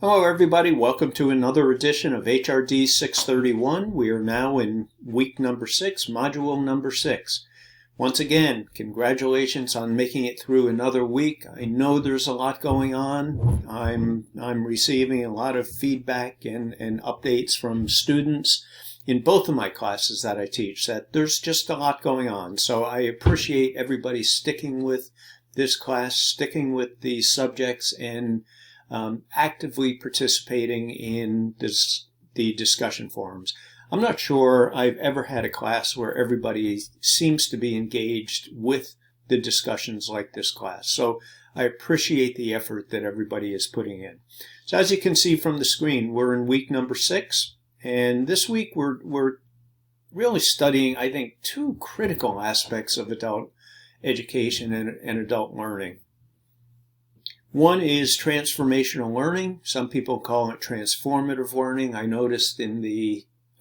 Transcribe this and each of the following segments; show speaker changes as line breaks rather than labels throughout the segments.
Hello everybody, welcome to another edition of HRD 631. We are now in week number 6, module number 6. Once again, congratulations on making it through another week. I know there's a lot going on. I'm receiving a lot of feedback and updates from students in both of my classes that I teach, that there's just a lot going on. So I appreciate everybody sticking with this class, sticking with the subjects, and actively participating in the discussion forums. I'm not sure I've ever had a class where everybody seems to be engaged with the discussions like this class. So I appreciate the effort that everybody is putting in. So as you can see from the screen, we're in week number 6. And this week we're really studying, I think, two critical aspects of adult education and adult learning. One is transformational learning. Some people call it transformative learning. I noticed in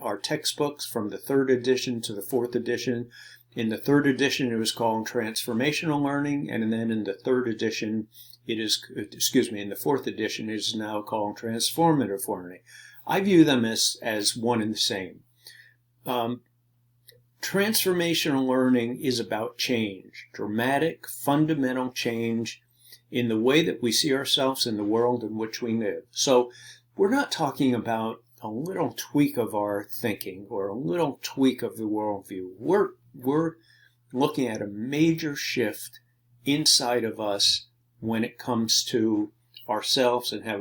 our textbooks from the 3rd edition to the 4th edition, in the 3rd edition it was called transformational learning, and then in the 3rd edition in the 4th edition it is now called transformative learning. I view them as one and the same. Transformational learning is about change, dramatic, fundamental change in the way that we see ourselves in the world in which we live. So we're not talking about a little tweak of our thinking or a little tweak of the worldview. We're looking at a major shift inside of us when it comes to ourselves and how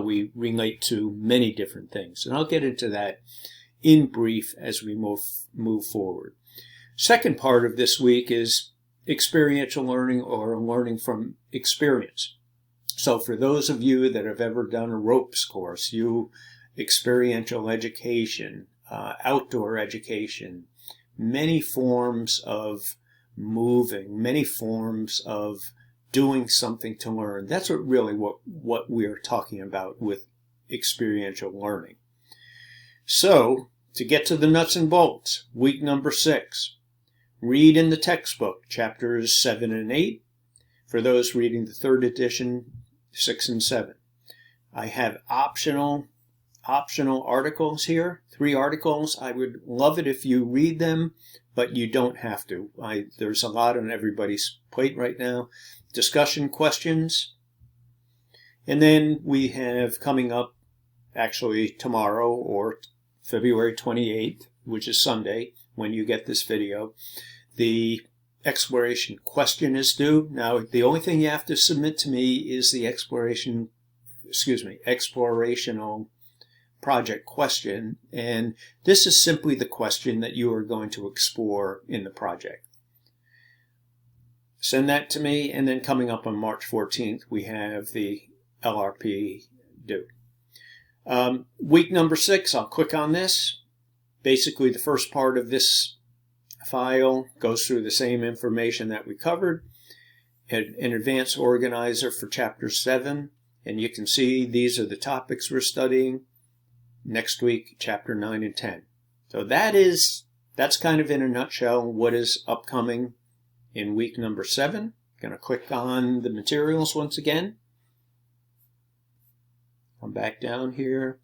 we relate to many different things. And I'll get into that in brief as we move forward. Second part of this week is experiential learning, or learning from experience. So for those of you that have ever done a ropes course, experiential education, outdoor education, many forms of moving, many forms of doing something to learn. That's what we're talking about with experiential learning. So to get to the nuts and bolts, week number 6. Read in the textbook, chapters 7 and 8. For those reading the 3rd edition, 6 and 7. I have optional articles here, 3 articles. I would love it if you read them, but you don't have to. There's a lot on everybody's plate right now. Discussion questions. And then we have coming up, actually tomorrow, or February 28th, which is Sunday, when you get this video, the exploration question is due. Now, the only thing you have to submit to me is the explorational project question, and this is simply the question that you are going to explore in the project. Send that to me, and then coming up on March 14th, we have the LRP due. Week number 6, I'll click on this. Basically, the first part of this file goes through the same information that we covered. An advanced organizer for chapter 7, and you can see these are the topics we're studying. Next week, chapter 9 and 10. So that's kind of in a nutshell what is upcoming in week number 7. Going to click on the materials once again. Come back down here.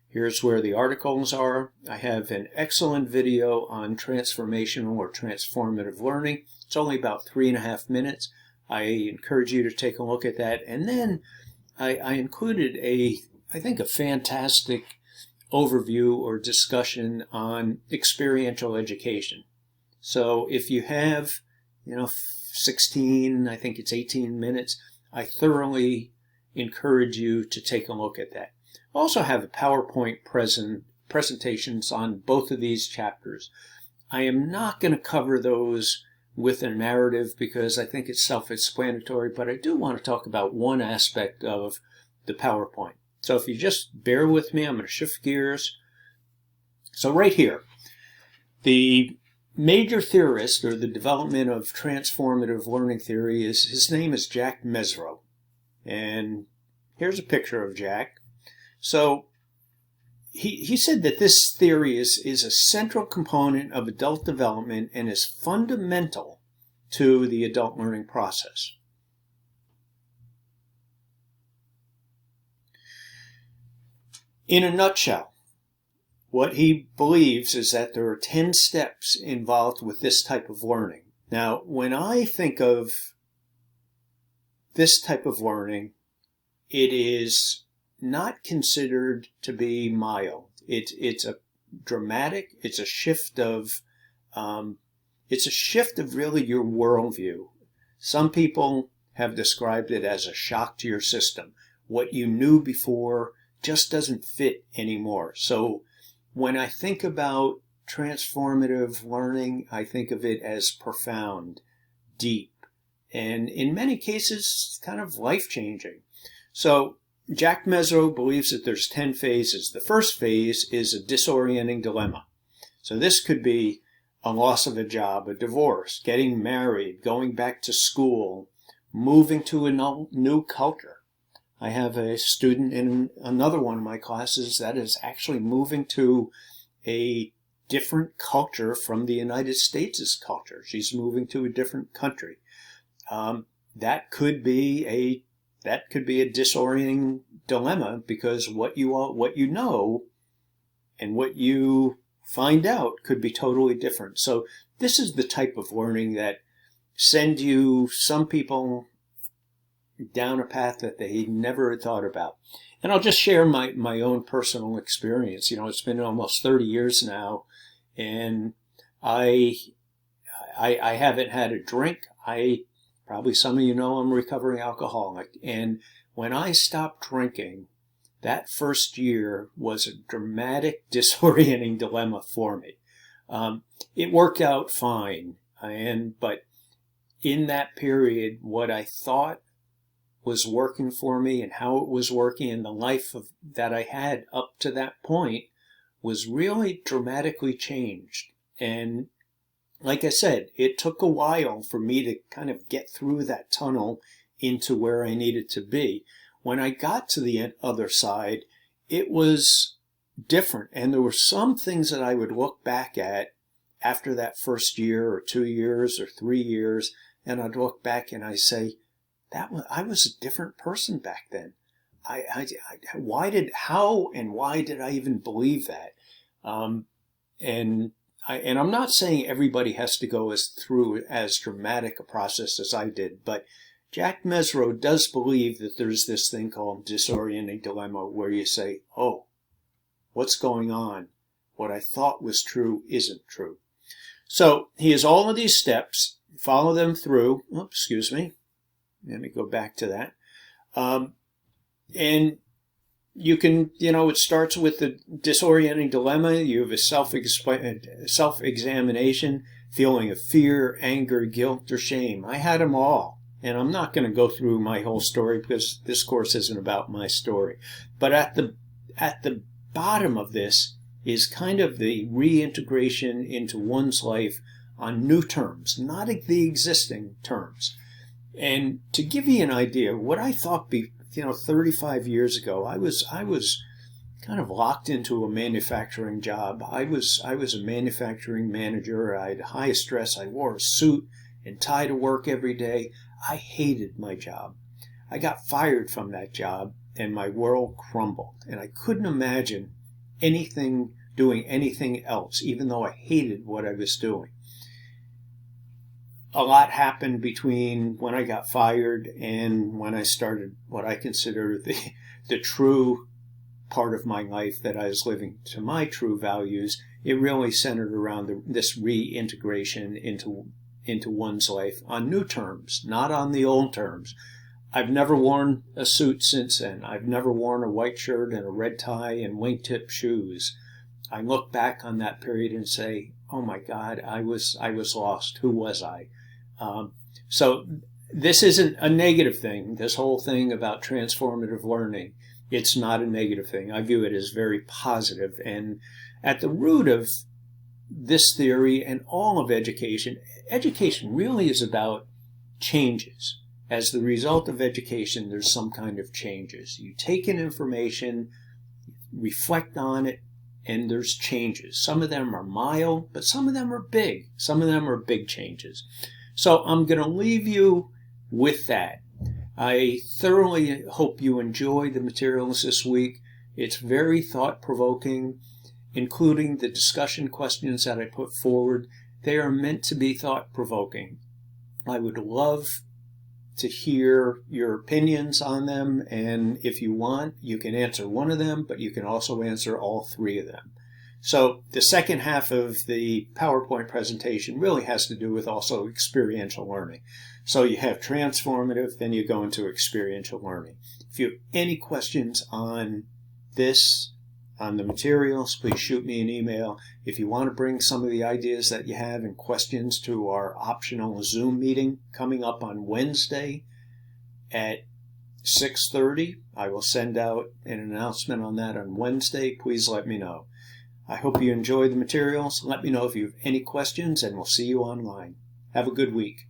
Here's where the articles are. I have an excellent video on transformational or transformative learning. It's only about 3.5 minutes. I encourage you to take a look at that. And then I included I think a fantastic overview or discussion on experiential education. So if you have, 16, I think it's 18 minutes, I thoroughly encourage you to take a look at that. I also have a PowerPoint presentations on both of these chapters. I am not going to cover those with a narrative because I think it's self-explanatory, but I do want to talk about one aspect of the PowerPoint. So if you just bear with me, I'm going to shift gears. So right here, the major theorist, or the development of transformative learning theory, his name is Jack Mezirow. And here's a picture of Jack. So he said that this theory is a central component of adult development and is fundamental to the adult learning process. In a nutshell, what he believes is that there are 10 steps involved with this type of learning. Now, when I think of this type of learning, it is not considered to be mild. It's a dramatic. It's a shift of really your worldview. Some people have described it as a shock to your system. What you knew before just doesn't fit anymore. So when I think about transformative learning, I think of it as profound, deep, and in many cases, kind of life-changing. So Jack Mezirow believes that there's 10 phases. The first phase is a disorienting dilemma. So this could be a loss of a job, a divorce, getting married, going back to school, moving to a new culture. I have a student in another one of my classes that is actually moving to a different culture from the United States' culture. She's moving to a different country. That could be a disorienting dilemma, because what you know and what you find out could be totally different. So this is the type of learning that send you, some people, down a path that they never had thought about. And I'll just share my own personal experience. It's been almost 30 years now, and I haven't had a drink. Probably some of you know I'm a recovering alcoholic. And when I stopped drinking, that first year was a dramatic, disorienting dilemma for me. It worked out fine, but in that period, what I thought was working for me and how it was working in the life that I had up to that point was really dramatically changed. And like I said, it took a while for me to kind of get through that tunnel into where I needed to be. When I got to the other side, it was different. And there were some things that I would look back at after that first year or 2 years or 3 years, and I'd look back and I say, I was a different person back then. Why did I even believe that? And I'm not saying everybody has to go through as dramatic a process as I did, but Jack Mezirow does believe that there's this thing called disorienting dilemma, where you say, oh, what's going on? What I thought was true isn't true. So he has all of these steps, follow them through. Oops, excuse me. Let me go back to that. And you can, it starts with the disorienting dilemma. You have a self-examination, feeling of fear, anger, guilt, or shame. I had them all. And I'm not going to go through my whole story because this course isn't about my story. But at the bottom of this is kind of the reintegration into one's life on new terms, not the existing terms. And to give you an idea, what I thought 35 years ago, I was kind of locked into a manufacturing job. I was a manufacturing manager. I had high stress. I wore a suit and tie to work every day. I hated my job. I got fired from that job, and my world crumbled. And I couldn't imagine doing anything else, even though I hated what I was doing. A lot happened between when I got fired and when I started what I consider the true part of my life that I was living to my true values. It really centered around this reintegration into one's life on new terms, not on the old terms. I've never worn a suit since then. I've never worn a white shirt and a red tie and wingtip shoes. I look back on that period and say, oh my God, I was lost. Who was I? So this isn't a negative thing. This whole thing about transformative learning, it's not a negative thing. I view it as very positive. And at the root of this theory and all of education really is about changes. As the result of education, there's some kind of changes. You take in information, reflect on it, and there's changes. Some of them are mild, but some of them are big. Some of them are big changes. So I'm going to leave you with that. I thoroughly hope you enjoy the materials this week. It's very thought-provoking, including the discussion questions that I put forward. They are meant to be thought-provoking. I would love to hear your opinions on them, and if you want, you can answer one of them, but you can also answer all three of them. So the second half of the PowerPoint presentation really has to do with also experiential learning. So you have transformative, then you go into experiential learning. If you have any questions on this, on the materials, please shoot me an email. If you want to bring some of the ideas that you have and questions to our optional Zoom meeting coming up on Wednesday at 6:30, I will send out an announcement on that on Wednesday. Please let me know. I hope you enjoyed the materials. Let me know if you have any questions, and we'll see you online. Have a good week.